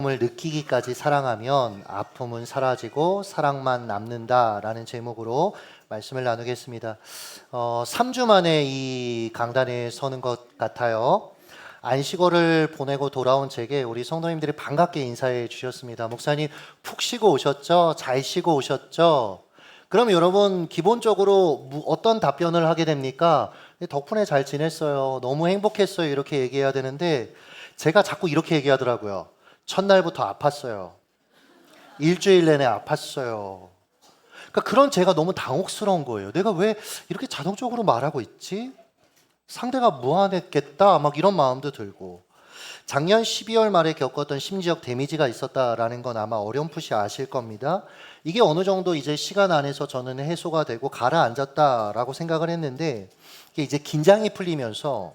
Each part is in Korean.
아픔을 느끼기까지 사랑하면 아픔은 사라지고 사랑만 남는다라는 제목으로 말씀을 나누겠습니다. 3주 만에 이 강단에 서는 것 같아요. 안식월을 보내고 돌아온 제게 우리 성도님들이 반갑게 인사해 주셨습니다. 목사님 푹 쉬고 오셨죠? 잘 쉬고 오셨죠? 그럼 여러분 기본적으로 어떤 답변을 하게 됩니까? 덕분에 잘 지냈어요. 너무 행복했어요. 이렇게 얘기해야 되는데 제가 자꾸 이렇게 얘기하더라고요. 첫날부터 아팠어요. 일주일 내내 아팠어요. 그러니까 그런 제가 너무 당혹스러운 거예요. 내가 왜 이렇게 자동적으로 말하고 있지? 상대가 무안했겠다 막 이런 마음도 들고, 작년 12월 말에 겪었던 심리적 데미지가 있었다라는 건 아마 어렴풋이 아실 겁니다. 이게 어느 정도 이제 시간 안에서 저는 해소가 되고 가라앉았다라고 생각을 했는데, 이게 이제 긴장이 풀리면서,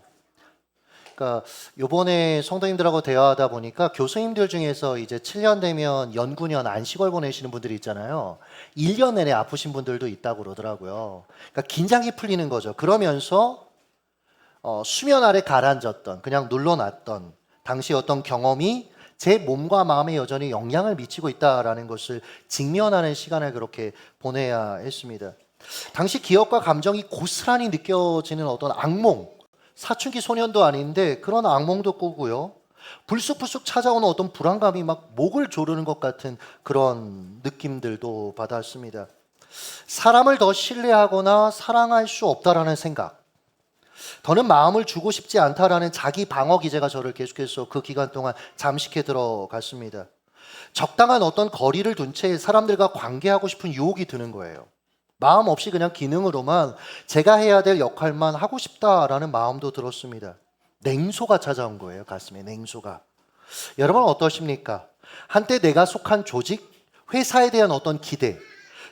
그러니까 요번에 성도님들하고 대화하다 보니까 교수님들 중에서 이제 7년 되면 연구년 안식월 보내시는 분들이 있잖아요. 1년 내내 아프신 분들도 있다고 그러더라고요. 그러니까 긴장이 풀리는 거죠. 그러면서 수면 아래 가라앉았던, 그냥 눌러놨던 당시 어떤 경험이 제 몸과 마음에 여전히 영향을 미치고 있다라는 것을 직면하는 시간을 그렇게 보내야 했습니다. 당시 기억과 감정이 고스란히 느껴지는 어떤 악몽, 사춘기 소년도 아닌데 그런 악몽도 꾸고요. 불쑥불쑥 찾아오는 어떤 불안감이 막 목을 조르는 것 같은 그런 느낌들도 받았습니다. 사람을 더 신뢰하거나 사랑할 수 없다라는 생각, 더는 마음을 주고 싶지 않다라는 자기 방어 기제가 저를 계속해서 그 기간 동안 잠식해 들어갔습니다. 적당한 어떤 거리를 둔 채 사람들과 관계하고 싶은 유혹이 드는 거예요. 마음 없이 그냥 기능으로만 제가 해야 될 역할만 하고 싶다라는 마음도 들었습니다. 냉소가 찾아온 거예요. 가슴에 냉소가. 여러분 어떠십니까? 한때 내가 속한 조직, 회사에 대한 어떤 기대,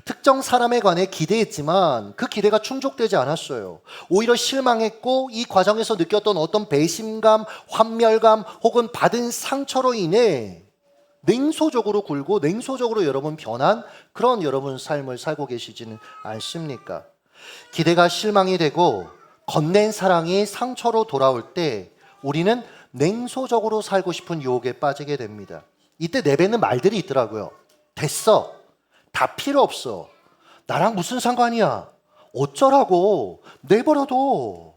특정 사람에 관해 기대했지만 그 기대가 충족되지 않았어요. 오히려 실망했고 이 과정에서 느꼈던 어떤 배신감, 환멸감 혹은 받은 상처로 인해 냉소적으로 굴고 냉소적으로 여러분 변한 그런 여러분 삶을 살고 계시지는 않습니까? 기대가 실망이 되고 건넨 사랑이 상처로 돌아올 때 우리는 냉소적으로 살고 싶은 유혹에 빠지게 됩니다. 이때 내뱉는 말들이 있더라고요. 됐어. 다 필요 없어. 나랑 무슨 상관이야. 어쩌라고. 내버려둬.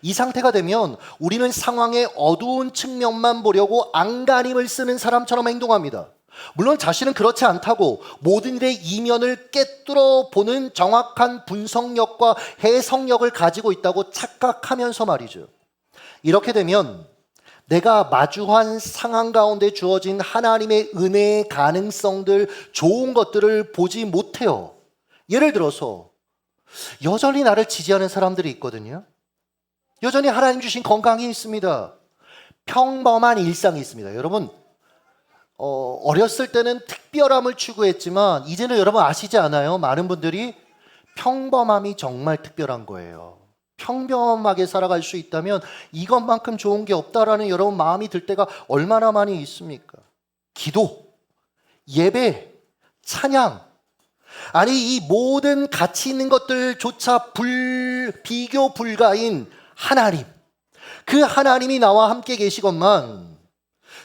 이 상태가 되면 우리는 상황의 어두운 측면만 보려고 안간힘을 쓰는 사람처럼 행동합니다. 물론 자신은 그렇지 않다고 모든 일의 이면을 꿰뚫어 보는 정확한 분석력과 해석력을 가지고 있다고 착각하면서 말이죠. 이렇게 되면 내가 마주한 상황 가운데 주어진 하나님의 은혜의 가능성들, 좋은 것들을 보지 못해요. 예를 들어서 여전히 나를 지지하는 사람들이 있거든요. 여전히 하나님 주신 건강이 있습니다. 평범한 일상이 있습니다. 여러분 어렸을 때는 특별함을 추구했지만 이제는 여러분 아시지 않아요? 많은 분들이 평범함이 정말 특별한 거예요. 평범하게 살아갈 수 있다면 이것만큼 좋은 게 없다라는 여러분 마음이 들 때가 얼마나 많이 있습니까? 기도, 예배, 찬양, 아니 이 모든 가치 있는 것들조차 비교 불가인 하나님, 그 하나님이 나와 함께 계시건만,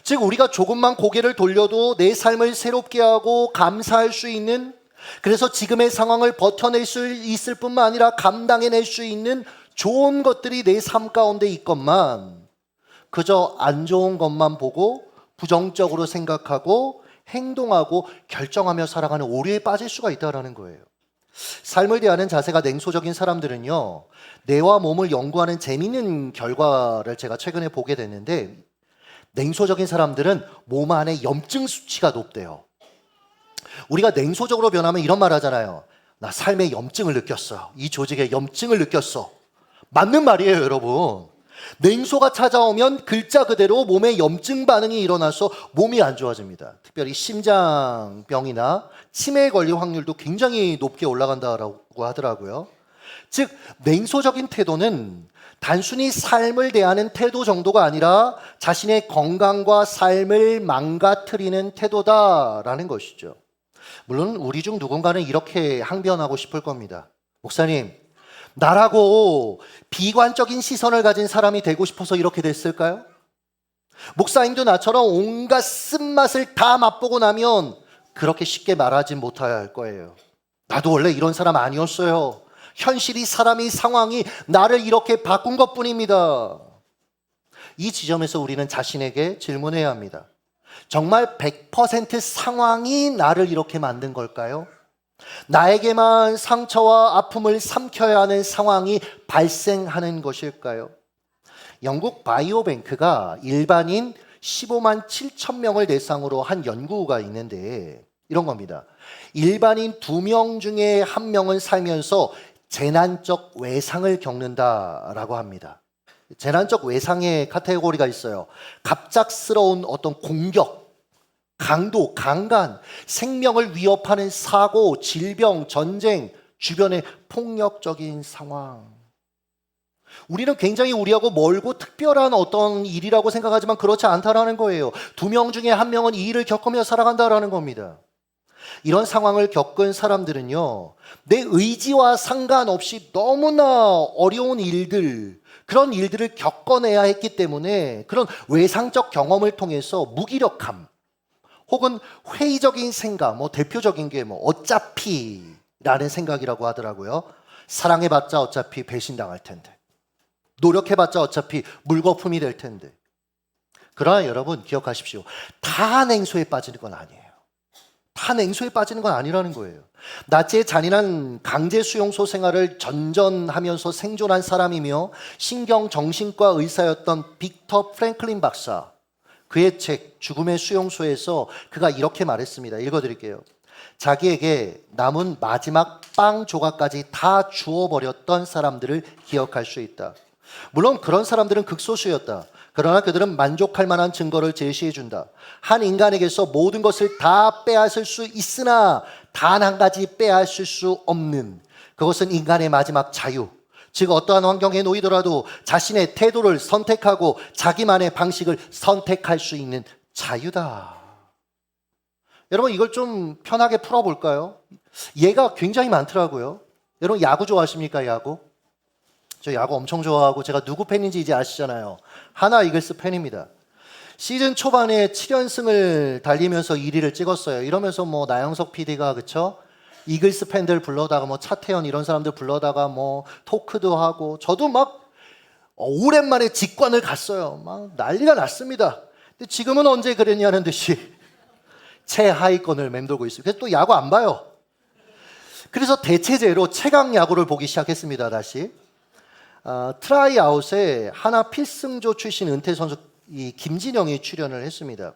즉 우리가 조금만 고개를 돌려도 내 삶을 새롭게 하고 감사할 수 있는, 그래서 지금의 상황을 버텨낼 수 있을 뿐만 아니라 감당해낼 수 있는 좋은 것들이 내 삶 가운데 있건만 그저 안 좋은 것만 보고 부정적으로 생각하고 행동하고 결정하며 살아가는 오류에 빠질 수가 있다는 거예요. 삶을 대하는 자세가 냉소적인 사람들은요, 뇌와 몸을 연구하는 재미있는 결과를 제가 최근에 보게 됐는데, 냉소적인 사람들은 몸 안에 염증 수치가 높대요. 우리가 냉소적으로 변하면 이런 말 하잖아요. 나 삶에 염증을 느꼈어. 이 조직에 염증을 느꼈어. 맞는 말이에요, 여러분. 냉소가 찾아오면 글자 그대로 몸에 염증 반응이 일어나서 몸이 안 좋아집니다. 특별히 심장병이나 치매에 걸릴 확률도 굉장히 높게 올라간다고 하더라고요. 즉 냉소적인 태도는 단순히 삶을 대하는 태도 정도가 아니라 자신의 건강과 삶을 망가뜨리는 태도다라는 것이죠. 물론 우리 중 누군가는 이렇게 항변하고 싶을 겁니다. 목사님, 나라고 비관적인 시선을 가진 사람이 되고 싶어서 이렇게 됐을까요? 목사님도 나처럼 온갖 쓴맛을 다 맛보고 나면 그렇게 쉽게 말하지 못할 거예요. 나도 원래 이런 사람 아니었어요. 현실이, 사람이, 상황이 나를 이렇게 바꾼 것뿐입니다. 이 지점에서 우리는 자신에게 질문해야 합니다. 정말 100% 상황이 나를 이렇게 만든 걸까요? 나에게만 상처와 아픔을 삼켜야 하는 상황이 발생하는 것일까요? 영국 바이오뱅크가 일반인 15만 7천 명을 대상으로 한 연구가 있는데 이런 겁니다. 일반인 2명 중에 1명은 살면서 재난적 외상을 겪는다라고 합니다. 재난적 외상의 카테고리가 있어요. 갑작스러운 어떤 공격, 강도, 강간, 생명을 위협하는 사고, 질병, 전쟁, 주변의 폭력적인 상황. 우리는 굉장히 우리하고 멀고 특별한 어떤 일이라고 생각하지만 그렇지 않다라는 거예요. 2명 중에 1명은 이 일을 겪으며 살아간다라는 겁니다. 이런 상황을 겪은 사람들은요, 내 의지와 상관없이 너무나 어려운 일들, 그런 일들을 겪어내야 했기 때문에 그런 외상적 경험을 통해서 무기력함 혹은 회의적인 생각, 대표적인 게 어차피라는 생각이라고 하더라고요. 사랑해봤자 어차피 배신당할 텐데, 노력해봤자 어차피 물거품이 될 텐데. 그러나 여러분 기억하십시오. 다 냉소에 빠지는 건 아니에요. 다 냉소에 빠지는 건 아니라는 거예요. 나치의 잔인한 강제 수용소 생활을 전전하면서 생존한 사람이며 신경정신과 의사였던 빅터 프랭클린 박사, 그의 책 죽음의 수용소에서 그가 이렇게 말했습니다. 읽어드릴게요. 자기에게 남은 마지막 빵 조각까지 다 주워버렸던 사람들을 기억할 수 있다. 물론 그런 사람들은 극소수였다. 그러나 그들은 만족할 만한 증거를 제시해준다. 한 인간에게서 모든 것을 다 빼앗을 수 있으나 단 한 가지 빼앗을 수 없는, 그것은 인간의 마지막 자유, 즉 어떠한 환경에 놓이더라도 자신의 태도를 선택하고 자기만의 방식을 선택할 수 있는 자유다. 여러분 이걸 좀 편하게 풀어볼까요? 예가 굉장히 많더라고요. 여러분 야구 좋아하십니까? 야구? 저 야구 엄청 좋아하고 제가 누구 팬인지 이제 아시잖아요. 하나 이글스 팬입니다. 시즌 초반에 7연승을 달리면서 1위를 찍었어요. 이러면서 나영석 PD가 그쵸? 이글스 팬들 불러다가 차태현 이런 사람들 불러다가 토크도 하고 저도 오랜만에 직관을 갔어요. 막 난리가 났습니다. 근데 지금은 언제 그랬냐는 듯이 최하위권을 맴돌고 있어요. 그래서 또 야구 안 봐요. 그래서 대체제로 최강 야구를 보기 시작했습니다. 다시. 트라이아웃에 하나 필승조 출신 은퇴 선수 이 김진영이 출연을 했습니다.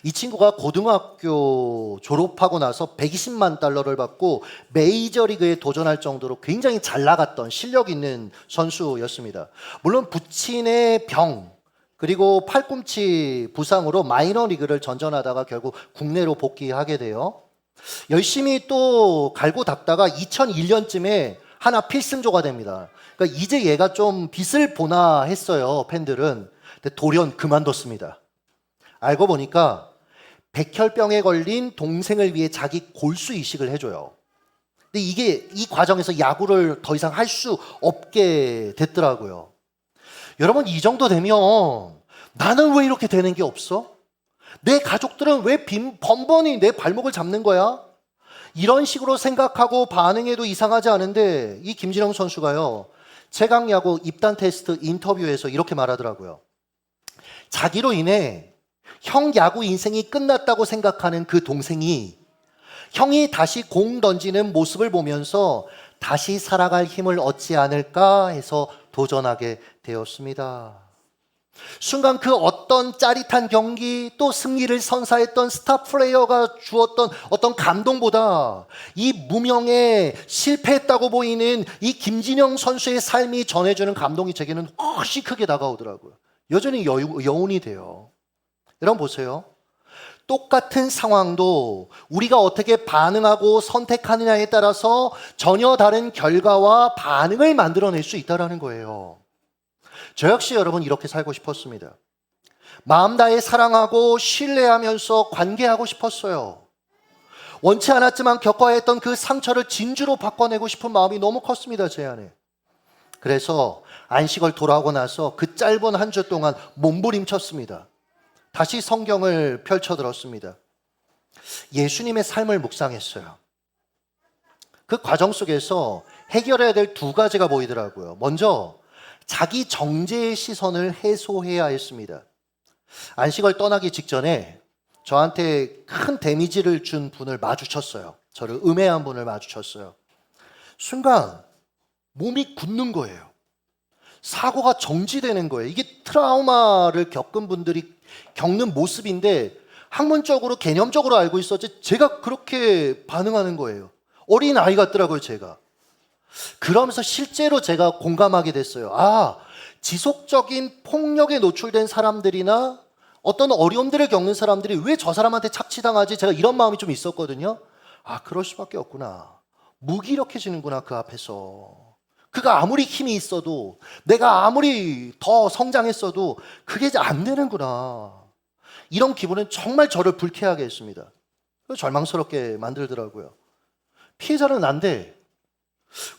이 친구가 고등학교 졸업하고 나서 120만 달러를 받고 메이저리그에 도전할 정도로 굉장히 잘 나갔던 실력 있는 선수였습니다. 물론 부친의 병 그리고 팔꿈치 부상으로 마이너리그를 전전하다가 결국 국내로 복귀하게 돼요. 열심히 또 갈고 닦다가 2001년쯤에 하나 필승조가 됩니다. 그러니까 이제 얘가 좀 빛을 보나 했어요, 팬들은. 근데 돌연 그만뒀습니다. 알고 보니까 백혈병에 걸린 동생을 위해 자기 골수 이식을 해줘요. 근데 이 과정에서 야구를 더 이상 할 수 없게 됐더라고요. 여러분 이 정도 되면 나는 왜 이렇게 되는 게 없어? 내 가족들은 왜 번번이 내 발목을 잡는 거야? 이런 식으로 생각하고 반응해도 이상하지 않은데 이 김진영 선수가요, 최강야구 입단 테스트 인터뷰에서 이렇게 말하더라고요. 자기로 인해 형 야구 인생이 끝났다고 생각하는 그 동생이 형이 다시 공 던지는 모습을 보면서 다시 살아갈 힘을 얻지 않을까 해서 도전하게 되었습니다. 순간 그 어떤 짜릿한 경기 또 승리를 선사했던 스타 플레이어가 주었던 어떤 감동보다 이 무명에 실패했다고 보이는 이 김진영 선수의 삶이 전해주는 감동이 제게는 훨씬 크게 다가오더라고요. 여전히 여운이 돼요. 여러분 보세요. 똑같은 상황도 우리가 어떻게 반응하고 선택하느냐에 따라서 전혀 다른 결과와 반응을 만들어낼 수 있다는 거예요. 저 역시 여러분 이렇게 살고 싶었습니다. 마음 다해 사랑하고 신뢰하면서 관계하고 싶었어요. 원치 않았지만 겪어야 했던 그 상처를 진주로 바꿔내고 싶은 마음이 너무 컸습니다, 제 안에. 그래서 안식을 돌아오고 나서 그 짧은 한 주 동안 몸부림쳤습니다. 다시 성경을 펼쳐 들었습니다. 예수님의 삶을 묵상했어요. 그 과정 속에서 해결해야 될 두 가지가 보이더라고요. 먼저 자기 정죄의 시선을 해소해야 했습니다. 안식을 떠나기 직전에 저한테 큰 데미지를 준 분을 마주쳤어요. 저를 음해한 분을 마주쳤어요. 순간 몸이 굳는 거예요. 사고가 정지되는 거예요. 이게 트라우마를 겪은 분들이 겪는 모습인데 학문적으로 개념적으로 알고 있었지 제가 그렇게 반응하는 거예요. 어린 아이 같더라고요, 제가. 그러면서 실제로 제가 공감하게 됐어요. 아, 지속적인 폭력에 노출된 사람들이나 어떤 어려움들을 겪는 사람들이 왜 저 사람한테 착취당하지? 제가 이런 마음이 좀 있었거든요. 아, 그럴 수밖에 없구나. 무기력해지는구나, 그 앞에서. 그가 아무리 힘이 있어도, 내가 아무리 더 성장했어도 그게 이제 안 되는구나. 이런 기분은 정말 저를 불쾌하게 했습니다. 절망스럽게 만들더라고요. 피해자는 난데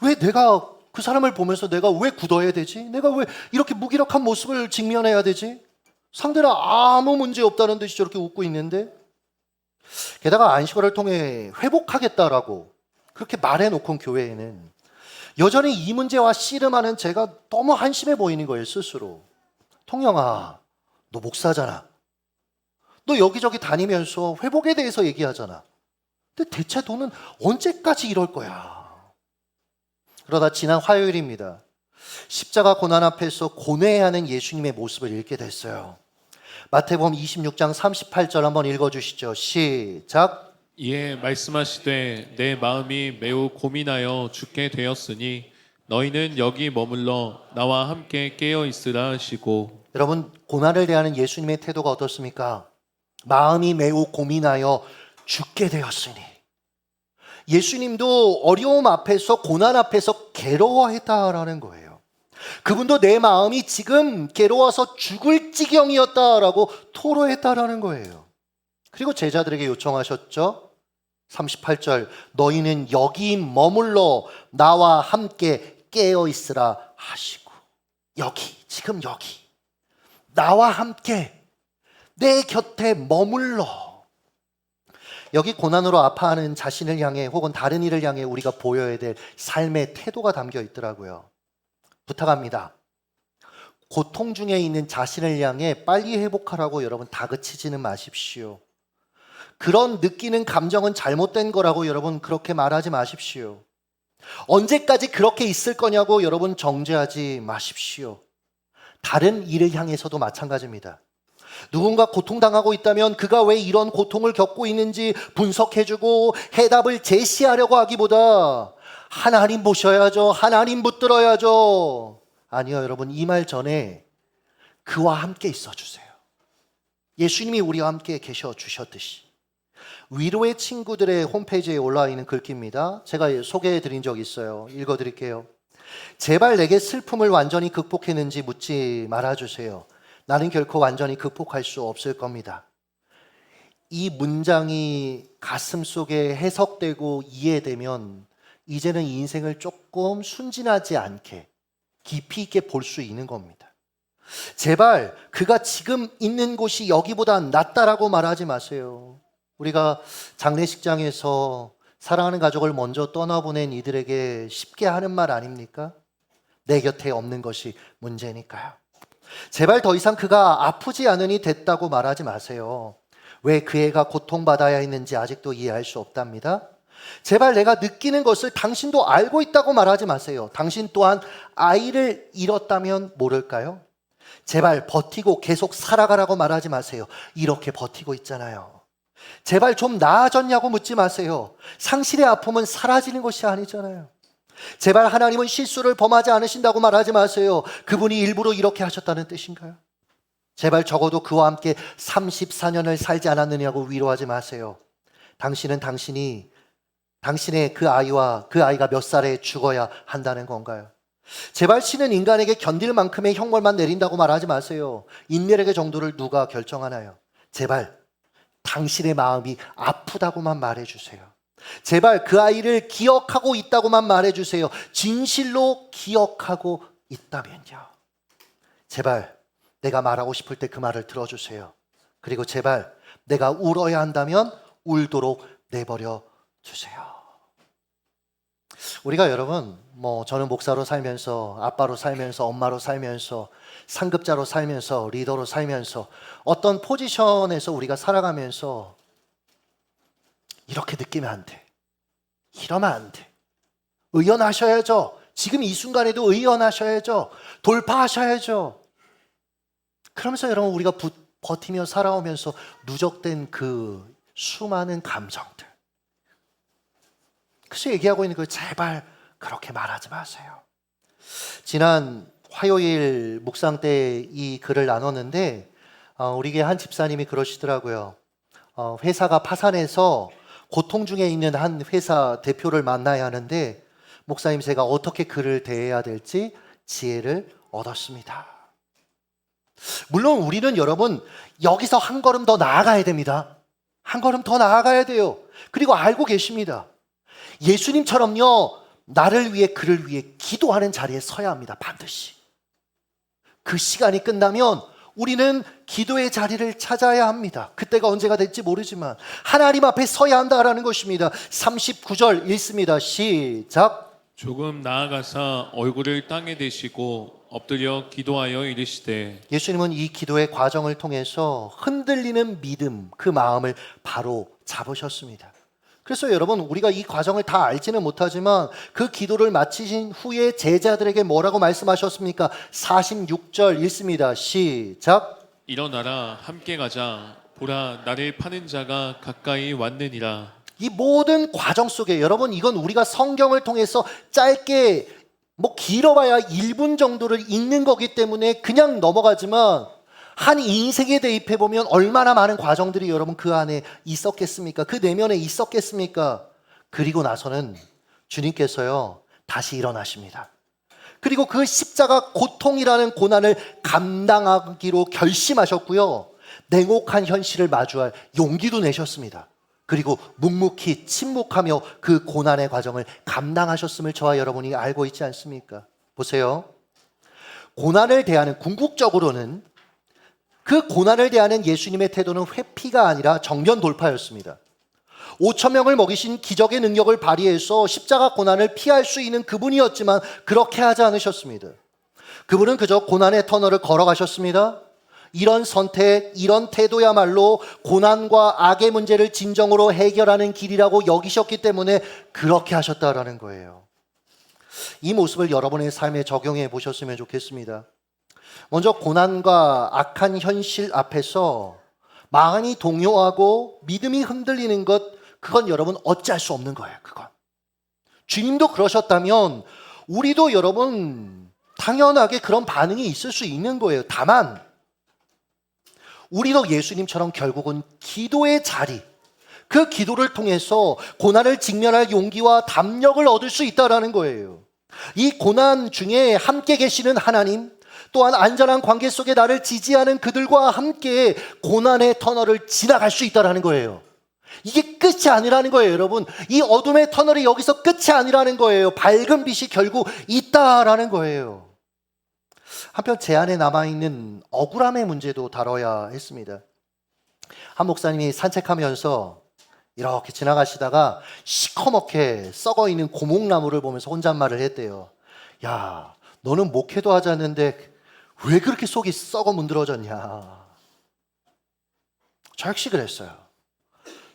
왜 내가 그 사람을 보면서 내가 왜 굳어야 되지? 내가 왜 이렇게 무기력한 모습을 직면해야 되지? 상대는 아무 문제 없다는 듯이 저렇게 웃고 있는데, 게다가 안식월을 통해 회복하겠다라고 그렇게 말해놓고 교회에는 여전히 이 문제와 씨름하는 제가 너무 한심해 보이는 거예요, 스스로. 통영아, 너 목사잖아. 너 여기저기 다니면서 회복에 대해서 얘기하잖아. 근데 대체 너는 언제까지 이럴 거야? 그러다 지난 화요일입니다. 십자가 고난 앞에서 고뇌하는 예수님의 모습을 읽게 됐어요. 마태복음 26장 38절 한번 읽어주시죠. 시작. 이에 말씀하시되 내 마음이 매우 고민하여 죽게 되었으니 너희는 여기 머물러 나와 함께 깨어 있으라 하시고. 여러분, 고난을 대하는 예수님의 태도가 어떻습니까? 마음이 매우 고민하여 죽게 되었으니. 예수님도 어려움 앞에서, 고난 앞에서 괴로워했다라는 거예요. 그분도 내 마음이 지금 괴로워서 죽을 지경이었다라고 토로했다라는 거예요. 그리고 제자들에게 요청하셨죠. 38절, 너희는 여기 머물러 나와 함께 깨어 있으라 하시고. 여기, 지금 여기, 나와 함께 내 곁에 머물러. 여기 고난으로 아파하는 자신을 향해 혹은 다른 이를 향해 우리가 보여야 될 삶의 태도가 담겨 있더라고요. 부탁합니다. 고통 중에 있는 자신을 향해 빨리 회복하라고 여러분 다그치지는 마십시오. 그런 느끼는 감정은 잘못된 거라고 여러분 그렇게 말하지 마십시오. 언제까지 그렇게 있을 거냐고 여러분 정죄하지 마십시오. 다른 이를 향해서도 마찬가지입니다. 누군가 고통당하고 있다면 그가 왜 이런 고통을 겪고 있는지 분석해주고 해답을 제시하려고 하기보다 하나님 보셔야죠. 하나님 붙들어야죠. 아니요, 여러분, 이 말 전에 그와 함께 있어주세요. 예수님이 우리와 함께 계셔 주셨듯이. 위로의 친구들의 홈페이지에 올라와 있는 글귀입니다. 제가 소개해 드린 적 있어요. 읽어 드릴게요. 제발 내게 슬픔을 완전히 극복했는지 묻지 말아주세요. 나는 결코 완전히 극복할 수 없을 겁니다. 이 문장이 가슴 속에 해석되고 이해되면 이제는 인생을 조금 순진하지 않게 깊이 있게 볼 수 있는 겁니다. 제발 그가 지금 있는 곳이 여기보다 낫다라고 말하지 마세요. 우리가 장례식장에서 사랑하는 가족을 먼저 떠나보낸 이들에게 쉽게 하는 말 아닙니까? 내 곁에 없는 것이 문제니까요. 제발 더 이상 그가 아프지 않으니 됐다고 말하지 마세요. 왜 그 애가 고통받아야 했는지 아직도 이해할 수 없답니다. 제발 내가 느끼는 것을 당신도 알고 있다고 말하지 마세요. 당신 또한 아이를 잃었다면 모를까요? 제발 버티고 계속 살아가라고 말하지 마세요. 이렇게 버티고 있잖아요. 제발 좀 나아졌냐고 묻지 마세요. 상실의 아픔은 사라지는 것이 아니잖아요. 제발 하나님은 실수를 범하지 않으신다고 말하지 마세요. 그분이 일부러 이렇게 하셨다는 뜻인가요? 제발 적어도 그와 함께 34년을 살지 않았느냐고 위로하지 마세요. 당신은 당신의 그 아이와 그 아이가 몇 살에 죽어야 한다는 건가요? 제발 신은 인간에게 견딜 만큼의 형벌만 내린다고 말하지 마세요. 인내력의 정도를 누가 결정하나요? 제발 당신의 마음이 아프다고만 말해주세요. 제발 그 아이를 기억하고 있다고만 말해주세요. 진실로 기억하고 있다면요. 제발 내가 말하고 싶을 때 그 말을 들어주세요. 그리고 제발 내가 울어야 한다면 울도록 내버려 주세요. 우리가 여러분, 저는 목사로 살면서, 아빠로 살면서, 엄마로 살면서, 상급자로 살면서, 리더로 살면서 어떤 포지션에서 우리가 살아가면서 이렇게 느끼면 안 돼. 이러면 안 돼. 의연하셔야죠. 지금 이 순간에도 의연하셔야죠. 돌파하셔야죠. 그러면서 여러분, 우리가 버티며 살아오면서 누적된 그 수많은 감정들, 그래서 얘기하고 있는 거예요. 제발 그렇게 말하지 마세요. 지난 화요일 묵상 때 이 글을 나눴는데 우리 교회 한 집사님이 그러시더라고요. 회사가 파산해서 고통 중에 있는 한 회사 대표를 만나야 하는데 목사님, 제가 어떻게 그를 대해야 될지 지혜를 얻었습니다. 물론 우리는 여러분 여기서 한 걸음 더 나아가야 됩니다. 한 걸음 더 나아가야 돼요. 그리고 알고 계십니다. 예수님처럼요, 나를 위해 그를 위해 기도하는 자리에 서야 합니다. 반드시. 그 시간이 끝나면 우리는 기도의 자리를 찾아야 합니다. 그때가 언제가 될지 모르지만 하나님 앞에 서야 한다라는 것입니다. 39절 읽습니다. 시작. 조금 나아가사 얼굴을 땅에 대시고 엎드려 기도하여 이르시되. 예수님은 이 기도의 과정을 통해서 흔들리는 믿음, 그 마음을 바로 잡으셨습니다. 그래서 여러분, 우리가 이 과정을 다 알지는 못하지만 그 기도를 마치신 후에 제자들에게 뭐라고 말씀하셨습니까? 46절 읽습니다. 시작. 일어나라, 함께 가자. 보라, 나를 파는 자가 가까이 왔느니라. 이 모든 과정 속에 여러분, 이건 우리가 성경을 통해서 짧게 길어봐야 1분 정도를 읽는 거기 때문에 그냥 넘어가지만 한 인생에 대입해 보면 얼마나 많은 과정들이 여러분 그 안에 있었겠습니까? 그 내면에 있었겠습니까? 그리고 나서는 주님께서요 다시 일어나십니다. 그리고 그 십자가 고통이라는 고난을 감당하기로 결심하셨고요, 냉혹한 현실을 마주할 용기도 내셨습니다. 그리고 묵묵히 침묵하며 그 고난의 과정을 감당하셨음을 저와 여러분이 알고 있지 않습니까? 보세요. 고난을 대하는, 궁극적으로는 그 고난을 대하는 예수님의 태도는 회피가 아니라 정면 돌파였습니다. 5천 명을 먹이신 기적의 능력을 발휘해서 십자가 고난을 피할 수 있는 그분이었지만 그렇게 하지 않으셨습니다. 그분은 그저 고난의 터널을 걸어가셨습니다. 이런 선택, 이런 태도야말로 고난과 악의 문제를 진정으로 해결하는 길이라고 여기셨기 때문에 그렇게 하셨다라는 거예요. 이 모습을 여러분의 삶에 적용해 보셨으면 좋겠습니다. 먼저 고난과 악한 현실 앞에서 마음이 동요하고 믿음이 흔들리는 것, 그건 여러분 어찌할 수 없는 거예요. 그건 주님도 그러셨다면 우리도 여러분 당연하게 그런 반응이 있을 수 있는 거예요. 다만 우리도 예수님처럼 결국은 기도의 자리, 그 기도를 통해서 고난을 직면할 용기와 담력을 얻을 수 있다는 거예요. 이 고난 중에 함께 계시는 하나님, 또한 안전한 관계 속에 나를 지지하는 그들과 함께 고난의 터널을 지나갈 수 있다는 거예요. 이게 끝이 아니라는 거예요, 여러분. 이 어둠의 터널이 여기서 끝이 아니라는 거예요. 밝은 빛이 결국 있다라는 거예요. 한편 제 안에 남아있는 억울함의 문제도 다뤄야 했습니다. 한 목사님이 산책하면서 이렇게 지나가시다가 시커멓게 썩어있는 고목나무를 보면서 혼잣말을 했대요. 야, 너는 목회도 하지 않는데 왜 그렇게 속이 썩어 문드러졌냐. 저 역시 그랬어요.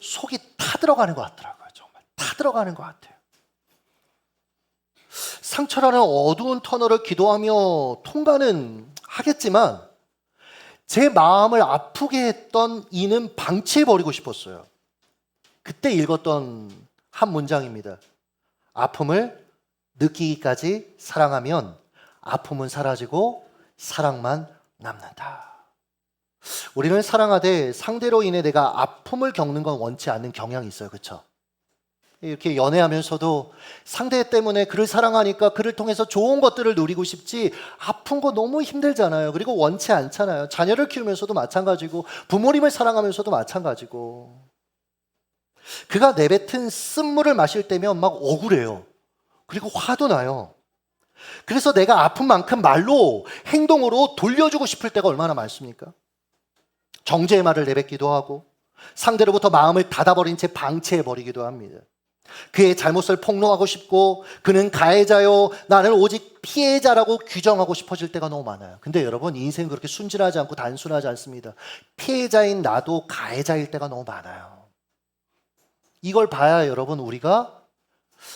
속이 타들어가는 것 같더라고요. 정말 타들어가는 것 같아요. 상처라는 어두운 터널을 기도하며 통과는 하겠지만 제 마음을 아프게 했던 이는 방치해버리고 싶었어요. 그때 읽었던 한 문장입니다. 아픔을 느끼기까지 사랑하면 아픔은 사라지고 사랑만 남는다. 우리는 사랑하되 상대로 인해 내가 아픔을 겪는 건 원치 않는 경향이 있어요. 그렇죠? 이렇게 연애하면서도 상대 때문에 그를 사랑하니까 그를 통해서 좋은 것들을 누리고 싶지 아픈 거 너무 힘들잖아요. 그리고 원치 않잖아요. 자녀를 키우면서도 마찬가지고 부모님을 사랑하면서도 마찬가지고. 그가 내뱉은 쓴물을 마실 때면 막 억울해요. 그리고 화도 나요. 그래서 내가 아픈 만큼 말로 행동으로 돌려주고 싶을 때가 얼마나 많습니까? 정죄의 말을 내뱉기도 하고 상대로부터 마음을 닫아버린 채 방치해버리기도 합니다. 그의 잘못을 폭로하고 싶고 그는 가해자요 나는 오직 피해자라고 규정하고 싶어질 때가 너무 많아요. 근데 여러분, 인생은 그렇게 순진하지 않고 단순하지 않습니다. 피해자인 나도 가해자일 때가 너무 많아요. 이걸 봐야 여러분, 우리가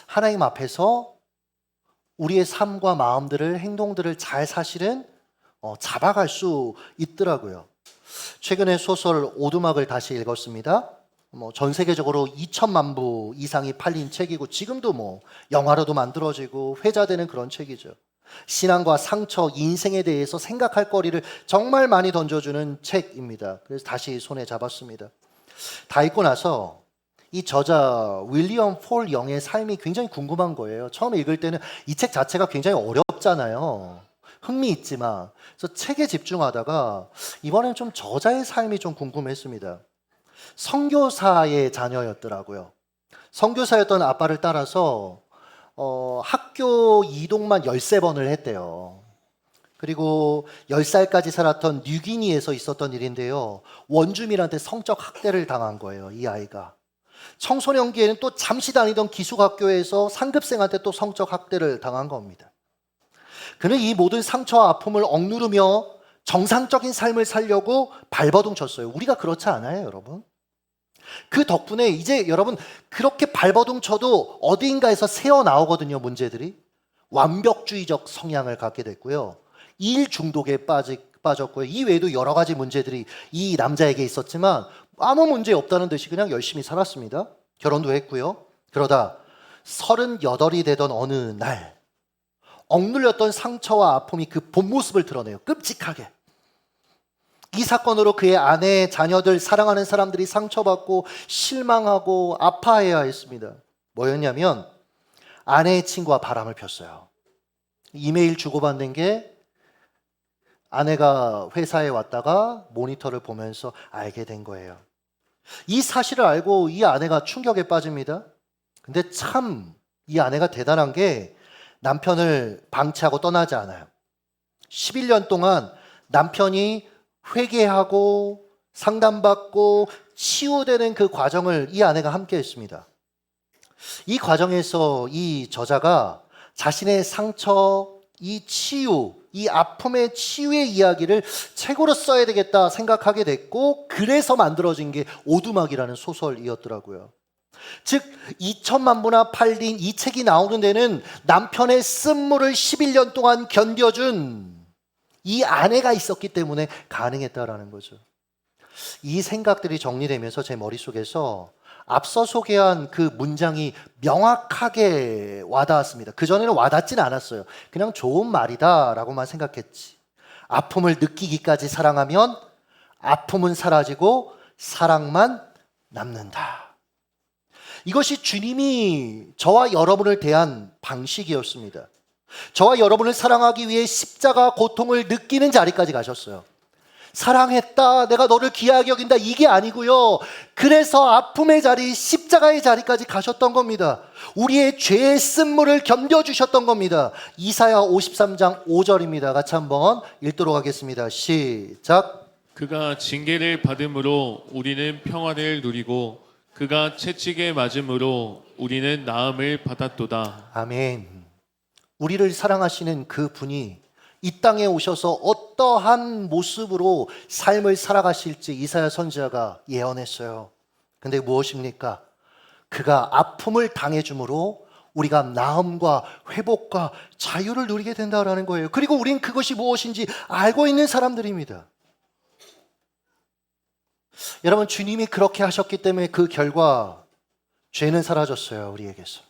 하나님 앞에서 우리의 삶과 마음들을, 행동들을 잘 사실은 잡아갈 수 있더라고요. 최근에 소설 오두막을 다시 읽었습니다. 전 세계적으로 2천만 부 이상이 팔린 책이고 지금도 영화로도 만들어지고 회자되는 그런 책이죠. 신앙과 상처, 인생에 대해서 생각할 거리를 정말 많이 던져주는 책입니다. 그래서 다시 손에 잡았습니다. 다 읽고 나서 이 저자 윌리엄 폴 영의 삶이 굉장히 궁금한 거예요. 처음에 읽을 때는 이 책 자체가 굉장히 어렵잖아요. 흥미있지만. 그래서 책에 집중하다가 이번엔 좀 저자의 삶이 좀 궁금했습니다. 선교사의 자녀였더라고요. 선교사였던 아빠를 따라서 학교 이동만 13번을 했대요. 그리고 10살까지 살았던 뉴기니에서 있었던 일인데요. 원주민한테 성적 학대를 당한 거예요, 이 아이가. 청소년기에는 또 잠시 다니던 기숙학교에서 상급생한테 또 성적 학대를 당한 겁니다. 그는 이 모든 상처와 아픔을 억누르며 정상적인 삶을 살려고 발버둥 쳤어요. 우리가 그렇지 않아요, 여러분? 그 덕분에 이제 여러분, 그렇게 발버둥 쳐도 어디인가에서 새어나오거든요, 문제들이. 완벽주의적 성향을 갖게 됐고요. 일 중독에 빠졌고요. 이 외에도 여러 가지 문제들이 이 남자에게 있었지만 아무 문제 없다는 듯이 그냥 열심히 살았습니다. 결혼도 했고요. 그러다 38이 되던 어느 날 억눌렸던 상처와 아픔이 그 본 모습을 드러내요. 끔찍하게. 이 사건으로 그의 아내, 자녀들, 사랑하는 사람들이 상처받고 실망하고 아파해야 했습니다. 뭐였냐면 아내의 친구와 바람을 폈어요. 이메일 주고받는 게 아내가 회사에 왔다가 모니터를 보면서 알게 된 거예요. 이 사실을 알고 이 아내가 충격에 빠집니다. 근데 참 이 아내가 대단한 게 남편을 방치하고 떠나지 않아요. 11년 동안 남편이 회개하고 상담받고 치유되는 그 과정을 이 아내가 함께 했습니다. 이 과정에서 이 저자가 자신의 상처, 이 치유, 이 아픔의 치유의 이야기를 책으로 써야 되겠다 생각하게 됐고, 그래서 만들어진 게 오두막이라는 소설이었더라고요. 즉 2천만 부나 팔린 이 책이 나오는 데는 남편의 쓴물을 11년 동안 견뎌준 이 아내가 있었기 때문에 가능했다라는 거죠. 이 생각들이 정리되면서 제 머릿속에서 앞서 소개한 그 문장이 명확하게 와닿았습니다. 그전에는 와닿진 않았어요. 그냥 좋은 말이다 라고만 생각했지. 아픔을 느끼기까지 사랑하면 아픔은 사라지고 사랑만 남는다. 이것이 주님이 저와 여러분을 대한 방식이었습니다. 저와 여러분을 사랑하기 위해 십자가 고통을 느끼는 자리까지 가셨어요. 사랑했다, 내가 너를 귀하게 여긴다, 이게 아니고요. 그래서 아픔의 자리, 십자가의 자리까지 가셨던 겁니다. 우리의 죄의 쓴물을 견뎌주셨던 겁니다. 이사야 53장 5절입니다. 같이 한번 읽도록 하겠습니다. 시작. 그가 징계를 받음으로 우리는 평화를 누리고 그가 채찍에 맞음으로 우리는 나음을 받았도다. 아멘. 우리를 사랑하시는 그 분이 이 땅에 오셔서 어떠한 모습으로 삶을 살아가실지 이사야 선지자가 예언했어요. 근데 무엇입니까? 그가 아픔을 당해줌으로 우리가 나음과 회복과 자유를 누리게 된다라는 거예요. 그리고 우린 그것이 무엇인지 알고 있는 사람들입니다. 여러분, 주님이 그렇게 하셨기 때문에 그 결과 죄는 사라졌어요, 우리에게서.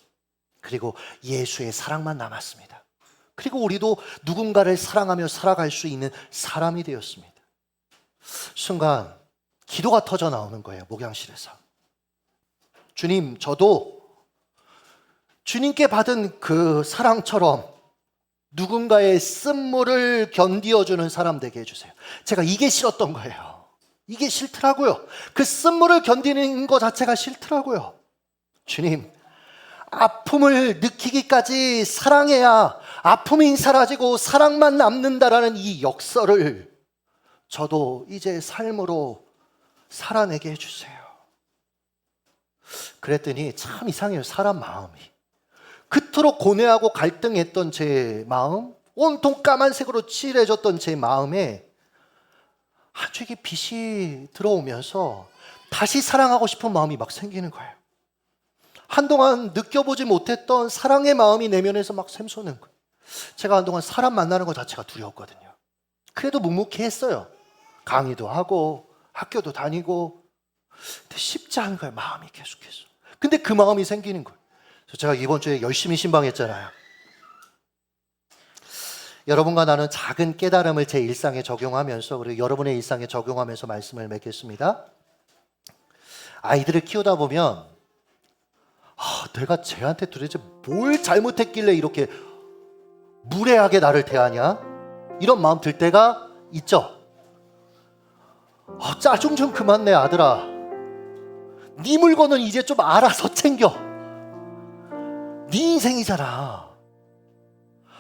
그리고 예수의 사랑만 남았습니다. 그리고 우리도 누군가를 사랑하며 살아갈 수 있는 사람이 되었습니다. 순간 기도가 터져 나오는 거예요, 목양실에서. 주님, 저도 주님께 받은 그 사랑처럼 누군가의 쓴물을 견디어주는 사람 되게 해주세요. 제가 이게 싫었던 거예요. 이게 싫더라고요. 그 쓴물을 견디는 것 자체가 싫더라고요. 주님, 아픔을 느끼기까지 사랑해야 아픔이 사라지고 사랑만 남는다라는 이 역설을 저도 이제 삶으로 살아내게 해주세요. 그랬더니 참 이상해요. 사람 마음이. 그토록 고뇌하고 갈등했던 제 마음, 온통 까만색으로 칠해졌던 제 마음에 아주 이게 빛이 들어오면서 다시 사랑하고 싶은 마음이 막 생기는 거예요. 한동안 느껴보지 못했던 사랑의 마음이 내면에서 막 샘솟는 거예요. 제가 한동안 사람 만나는 것 자체가 두려웠거든요. 그래도 묵묵히 했어요. 강의도 하고 학교도 다니고. 근데 쉽지 않은 거예요. 마음이 계속해서. 근데 그 마음이 생기는 거예요. 그래서 제가 이번 주에 열심히 신방했잖아요. 여러분과 나는 작은 깨달음을 제 일상에 적용하면서, 그리고 여러분의 일상에 적용하면서 말씀을 맺겠습니다. 아이들을 키우다 보면 내가 쟤한테 도대체 뭘 잘못했길래 이렇게 무례하게 나를 대하냐? 이런 마음 들 때가 있죠. 짜증 좀 그만 내, 아들아. 네 물건은 이제 좀 알아서 챙겨. 네 인생이잖아.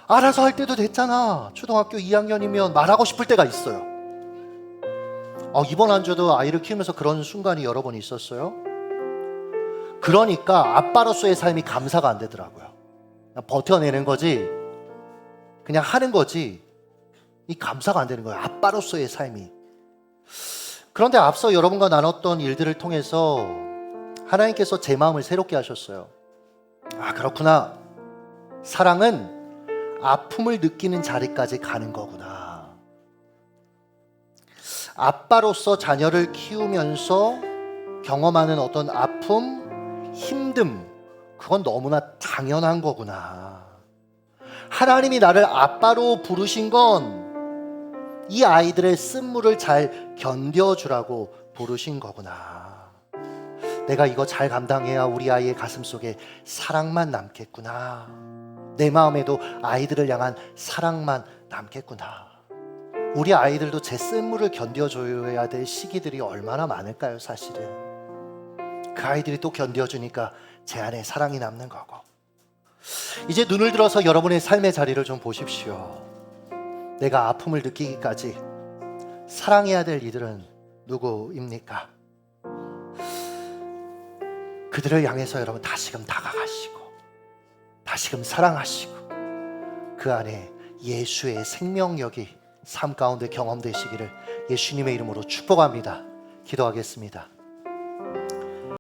알아서 할 때도 됐잖아. 초등학교 2학년이면 말하고 싶을 때가 있어요. 이번 한 주도 아이를 키우면서 그런 순간이 여러 번 있었어요. 그러니까 아빠로서의 삶이 감사가 안 되더라고요. 그냥 버텨내는 거지, 그냥 하는 거지, 이 감사가 안 되는 거예요. 아빠로서의 삶이. 그런데 앞서 여러분과 나눴던 일들을 통해서 하나님께서 제 마음을 새롭게 하셨어요. 그렇구나. 사랑은 아픔을 느끼는 자리까지 가는 거구나. 아빠로서 자녀를 키우면서 경험하는 어떤 아픔, 힘듦, 그건 너무나 당연한 거구나. 하나님이 나를 아빠로 부르신 건 이 아이들의 쓴물을 잘 견뎌주라고 부르신 거구나. 내가 이거 잘 감당해야 우리 아이의 가슴 속에 사랑만 남겠구나. 내 마음에도 아이들을 향한 사랑만 남겠구나. 우리 아이들도 제 쓴물을 견뎌줘야 될 시기들이 얼마나 많을까요, 사실은. 그 아이들이 또 견뎌주니까 제 안에 사랑이 남는 거고. 이제 눈을 들어서 여러분의 삶의 자리를 좀 보십시오. 내가 아픔을 느끼기까지 사랑해야 될 이들은 누구입니까? 그들을 향해서 여러분 다시금 다가가시고 다시금 사랑하시고 그 안에 예수의 생명력이 삶 가운데 경험되시기를 예수님의 이름으로 축복합니다. 기도하겠습니다.